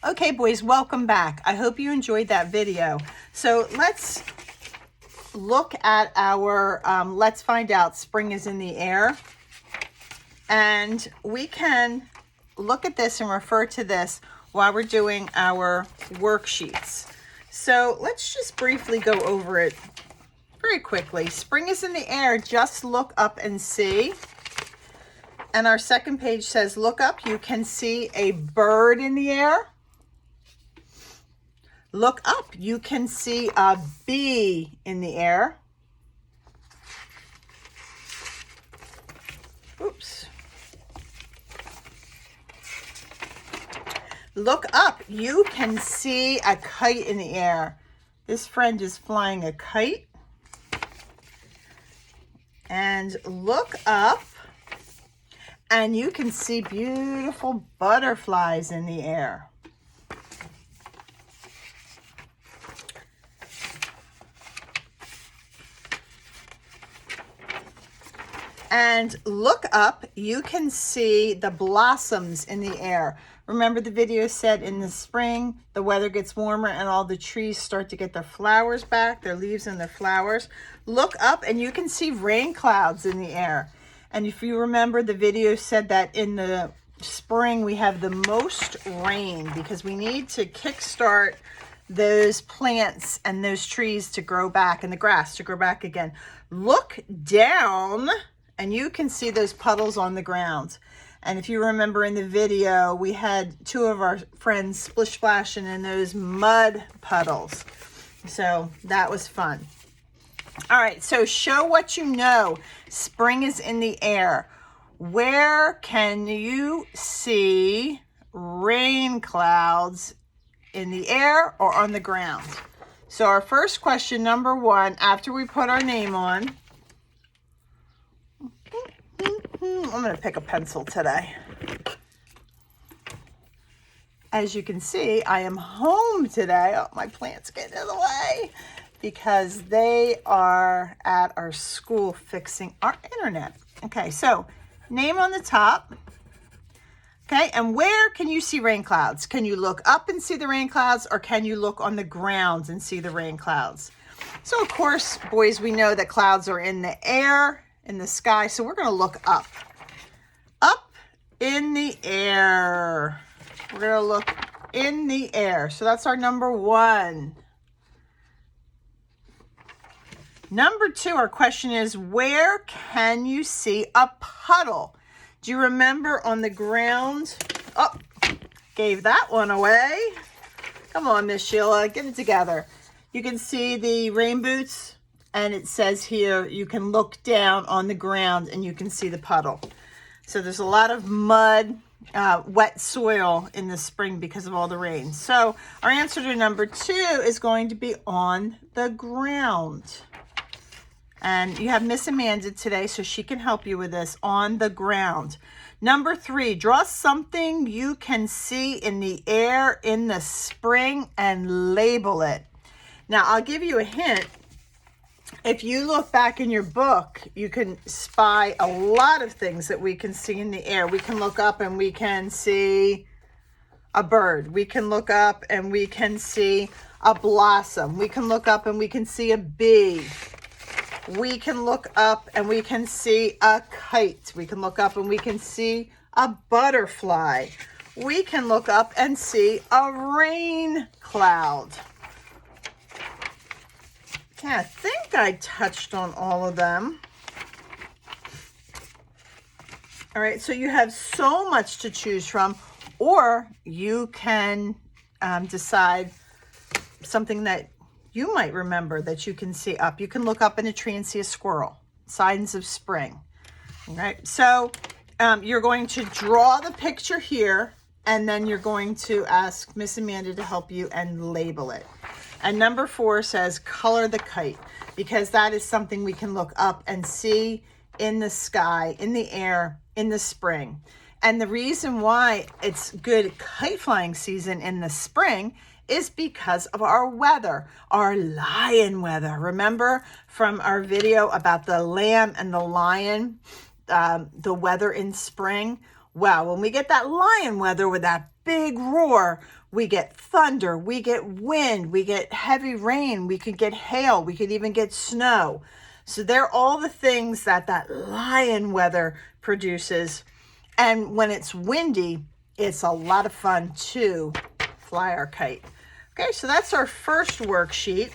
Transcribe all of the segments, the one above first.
Okay, boys, welcome back. I hope you enjoyed that video. So let's look at our, let's find out spring is in the air. And we can look at this and refer to this while we're doing our worksheets. So let's just briefly go over it very quickly. Spring is in the air, just look up and see. And our second page says, look up, you can see a bird in the air. Look up, you can see a bee in the air. Oops. Look up, you can see a kite in the air. This friend is flying a kite. And look up, and you can see beautiful butterflies in the air. And look up, you can see the blossoms in the air. Remember the video said in the spring, the weather gets warmer and all the trees start to get their flowers back, their leaves and their flowers. Look up and you can see rain clouds in the air. And if you remember, the video said that in the spring we have the most rain because we need to kickstart those plants and those trees to grow back and the grass to grow back again. Look down and you can see those puddles on the ground. And if you remember in the video, we had two of our friends splish splashing in those mud puddles. So that was fun. All right, so show what you know. Spring is in the air. Where can you see rain clouds in the air or on the ground? So our first question, number one, after we put our name on, I'm going to pick a pencil today. As you can see, I am home today. Oh, my plant's getting in the way because they are at our school fixing our internet. Okay, so name on the top. Okay, and where can you see rain clouds? Can you look up and see the rain clouds, or can you look on the ground and see the rain clouds? So, of course, boys, we know that clouds are in the air, in the sky, so we're going to look up. Up in the air. We're going to look in the air. So that's our number one. Number two, our question is, where can you see a puddle? Do you remember on the ground? Oh, gave that one away. Come on, Miss Sheila, get it together. You can see the rain boots, and it says here, you can look down on the ground and you can see the puddle. So there's a lot of mud, wet soil in the spring because of all the rain. So our answer to number two is going to be on the ground. And you have Miss Amanda today, so she can help you with this, on the ground. Number three, draw something you can see in the air in the spring and label it. Now, I'll give you a hint. If you look back in your book, you can spy a lot of things that we can see in the air. We can look up and we can see a bird. We can look up and we can see a blossom. We can look up and we can see a bee. We can look up and we can see a kite. We can look up and we can see a butterfly. We can look up and see a rain cloud. Okay, I think I touched on all of them. All right, so you have so much to choose from, or you can decide something that you might remember that you can see up. You can look up in a tree and see a squirrel, signs of spring. All right, so you're going to draw the picture here, and then you're going to ask Miss Amanda to help you and label it. And number four says color the kite, because that is something we can look up and see in the sky, in the air, in the spring. And the reason why it's good kite flying season in the spring is because of our weather, our lion weather. Remember from our video about the lamb and the lion, the weather in spring? Well, when we get that lion weather with that big roar, we get thunder, we get wind, we get heavy rain, we could get hail, we could even get snow. So they're all the things that lion weather produces. And when it's windy, it's a lot of fun to fly our kite. Okay, so that's our first worksheet.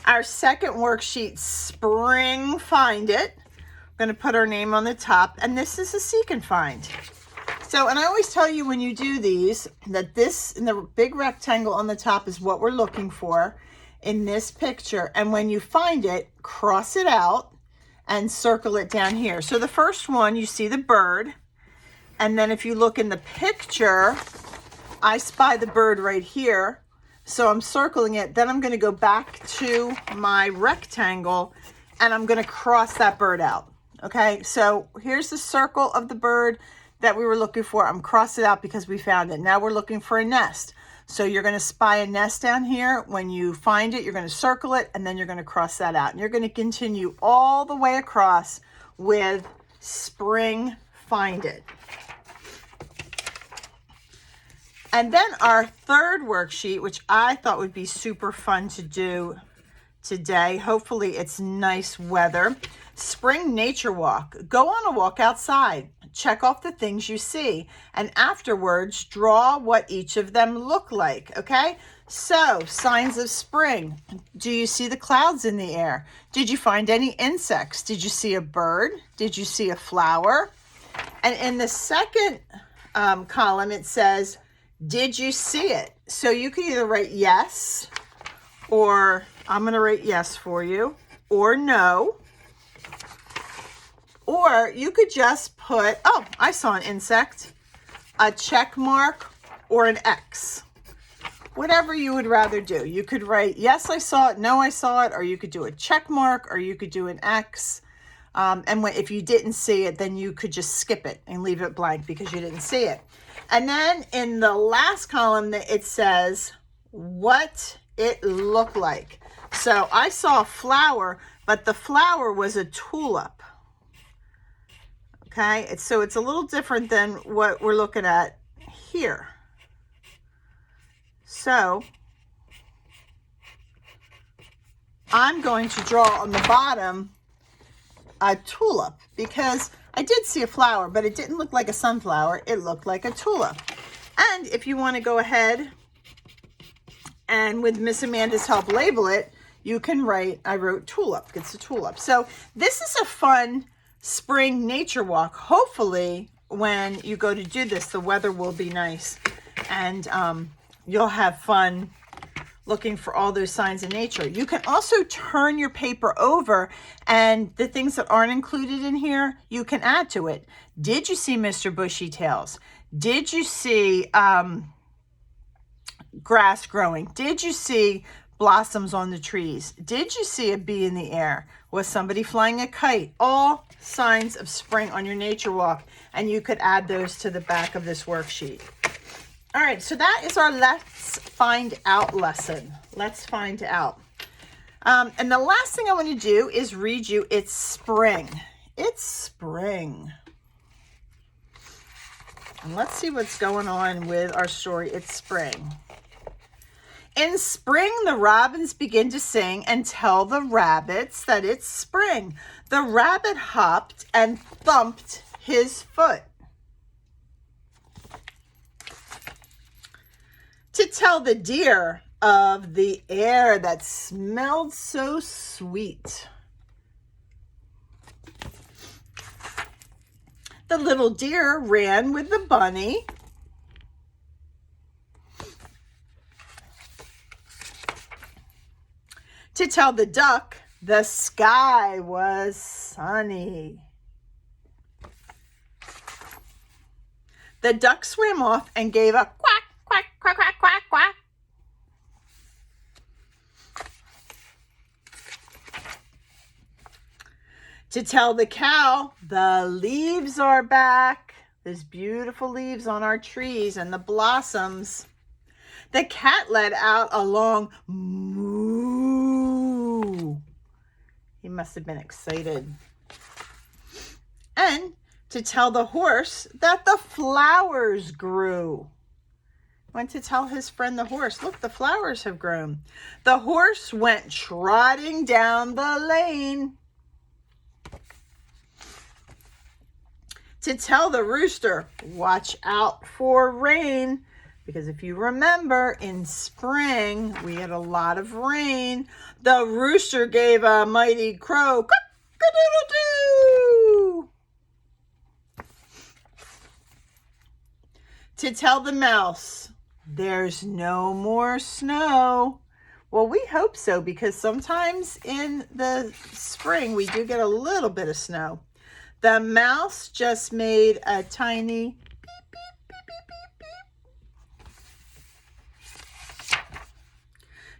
Our second worksheet, Spring Find It. I'm going to put our name on the top, and this is a Seek and Find. So, and I always tell you when you do these, that this, in the big rectangle on the top, is what we're looking for in this picture. And when you find it, cross it out and circle it down here. So the first one, you see the bird. And then if you look in the picture, I spy the bird right here. So I'm circling it. Then I'm going to go back to my rectangle and I'm going to cross that bird out. Okay, so here's the circle of the bird that we were looking for. I'm crossing it out because we found it. Now we're looking for a nest. So you're going to spy a nest down here. When you find it, you're going to circle it, and then you're going to cross that out. And you're going to continue all the way across with Spring Find It. And then our third worksheet, which I thought would be super fun to do today. Hopefully it's nice weather. Spring Nature Walk. Go on a walk outside. Check off the things you see. And afterwards, draw what each of them look like. Okay? So, signs of spring. Do you see the clouds in the air? Did you find any insects? Did you see a bird? Did you see a flower? And in the second column, it says, did you see it? So you can either write yes, or I'm going to write yes for you, or no. Or you could just put, oh, I saw an insect, a check mark, or an X. Whatever you would rather do. You could write, yes, I saw it, no, I saw it, or you could do a check mark, or you could do an X. And if you didn't see it, then you could just skip it and leave it blank because you didn't see it. And then in the last column, it says what it looked like. So I saw a flower, but the flower was a tulip. Okay, so it's a little different than what we're looking at here. So I'm going to draw on the bottom a tulip because I did see a flower, but it didn't look like a sunflower. It looked like a tulip. And if you want to go ahead and with Miss Amanda's help label it, you can write, I wrote tulip. It's a tulip. So this is a fun spring nature walk. Hopefully when you go to do this, the weather will be nice and you'll have fun looking for all those signs of nature. You can also turn your paper over and the things that aren't included in here, you can add to it. Did you see Mr. Bushy Tails? Did you see grass growing? Did you see blossoms on the trees? Did you see a bee in the air? Was somebody flying a kite? All signs of spring on your nature walk, and you could add those to the back of this worksheet. All right, so that is our Let's Find Out lesson. Let's find out. And the last thing I want to do is read you It's Spring. It's spring. And let's see what's going on with our story, It's Spring. In spring, the robins begin to sing and tell the rabbits that it's spring. The rabbit hopped and thumped his foot to tell the deer of the air that smelled so sweet. The little deer ran with the bunny to tell the duck the sky was sunny. The duck swam off and gave a quack, quack, quack, quack, quack, quack. To tell the cow the leaves are back. There's beautiful leaves on our trees and the blossoms. The cat let out a long moo. He must have been excited. And To tell the horse that the flowers grew. Went to tell his friend the horse, look, the flowers have grown. The horse went trotting down the lane. To tell the rooster, watch out for rain. Because if you remember, in spring, we had a lot of rain. The rooster gave a mighty crow. Cock-a-doodle-doo. To tell the mouse, there's no more snow. Well, we hope so, because sometimes in the spring, we do get a little bit of snow. The mouse just made a tiny beep, beep, beep, beep, beep, beep.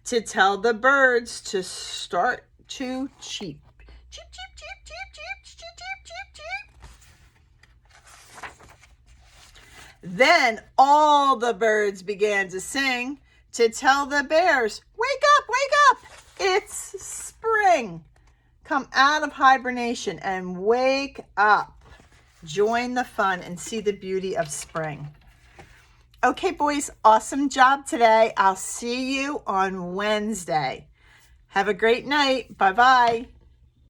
To tell the birds to start to cheep. Cheep, cheep, cheep, cheep, cheep, cheep, cheep, cheep, cheep. Then all the birds began to sing to tell the bears, wake up, wake up, it's spring. Come out of hibernation and wake up. Join the fun and see the beauty of spring. Okay, boys, awesome job today. I'll see you on Wednesday. Have a great night. Bye-bye.